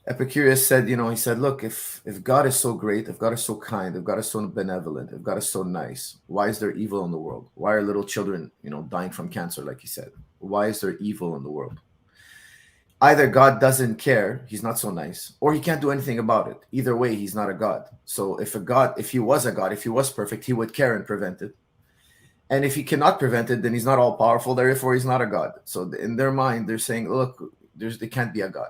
Epicurus said, he said, look, if God is so great, if God is so kind, if God is so benevolent, if God is so nice, why is there evil in the world? Why are little children, dying from cancer, like he said? Why is there evil in the world? Either God doesn't care, he's not so nice, or he can't do anything about it. Either way, he's not a God. So if he was a God, if he was perfect, he would care and prevent it. And if he cannot prevent it, then he's not all powerful, therefore he's not a God. So in their mind, they're saying, look, there can't be a God.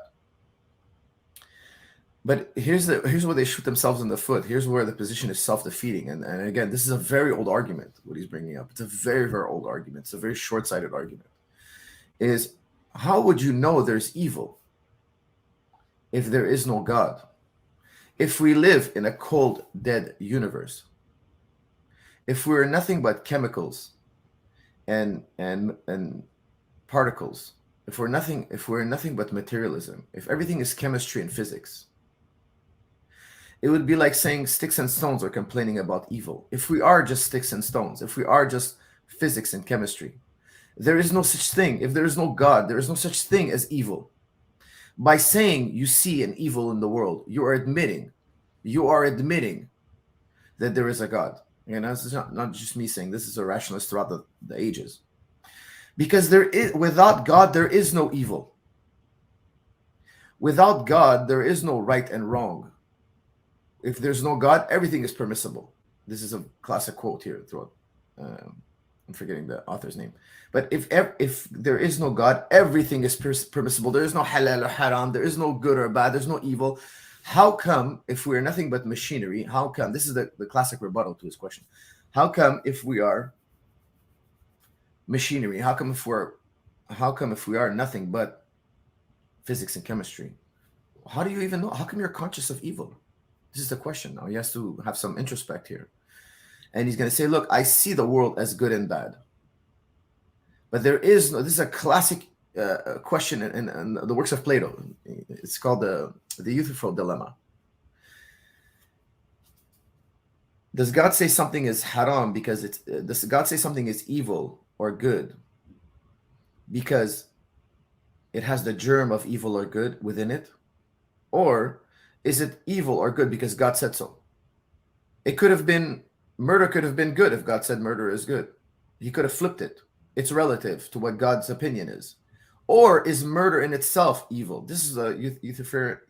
But here's where they shoot themselves in the foot. Here's where the position is self-defeating. And again, this is a very old argument, what he's bringing up. It's a very, very old argument. It's a very short-sighted argument. Is how would you know there's evil if there is no God? If we live in a cold, dead universe, if we're nothing but chemicals and particles, if we're nothing but materialism, if everything is chemistry and physics, it would be like saying sticks and stones are complaining about evil. If we are just sticks and stones, if we are just physics and chemistry, there is no such thing. If there is no God, there is no such thing as evil. By saying you see an evil in the world, you are admitting that there is a God. This is not just me saying, this is a rationalist throughout the ages. Because without God, there is no evil. Without God, there is no right and wrong. If there's no God, everything is permissible. This is a classic quote here throughout. I'm forgetting the author's name. But if there is no God, everything is permissible. There is no halal or haram. There is no good or bad. There's no evil. How come, if we are nothing but machinery, how come, this is the classic rebuttal to his question, how come if we are machinery, how come if we are nothing but physics and chemistry, how do you even know? How come you're conscious of evil? This is the question now. He has to have some introspect here. And he's going to say, look, I see the world as good and bad. But there is no, this is a classic question in the works of Plato. It's called the Euthyphro dilemma. Does God say something is haram because does God say something is evil or good because it has the germ of evil or good within it? Or is it evil or good because God said so? It could have been, murder could have been good if God said murder is good. He could have flipped it. It's relative to what God's opinion is. Or is murder in itself evil? This is a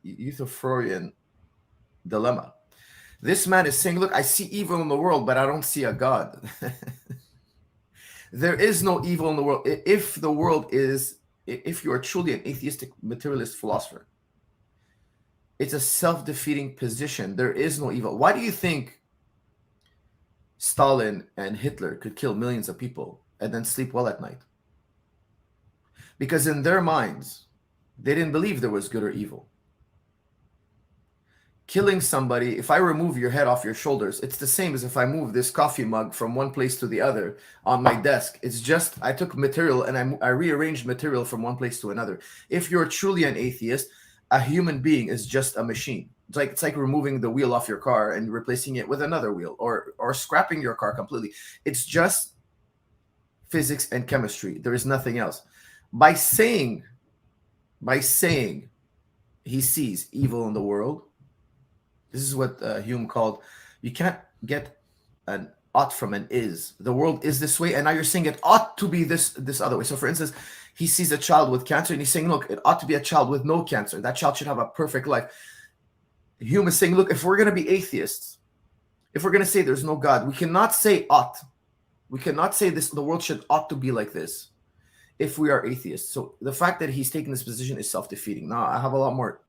Euthyphroian dilemma. This man is saying, look, I see evil in the world, but I don't see a God. There is no evil in the world. If you are truly an atheistic materialist philosopher, it's a self-defeating position. There is no evil. Why do you think Stalin and Hitler could kill millions of people and then sleep well at night? Because in their minds, they didn't believe there was good or evil. Killing somebody, if I remove your head off your shoulders, it's the same as if I move this coffee mug from one place to the other on my desk. It's just I took material and I rearranged material from one place to another. If you're truly an atheist, a human being is just a machine. It's like removing the wheel off your car and replacing it with another wheel, or scrapping your car completely. It's just physics and chemistry. There is nothing else. By saying he sees evil in the world, this is what Hume called, you can't get an ought from an is. The world is this way, and now you're saying it ought to be this other way. So for instance, he sees a child with cancer and he's saying, look, it ought to be a child with no cancer. That child should have a perfect life. Hume is saying, look, if we're going to be atheists, if we're going to say there's no God, we cannot say ought. We cannot say this, the world ought to be like this if we are atheists. So the fact that he's taking this position is self-defeating. Now, I have a lot more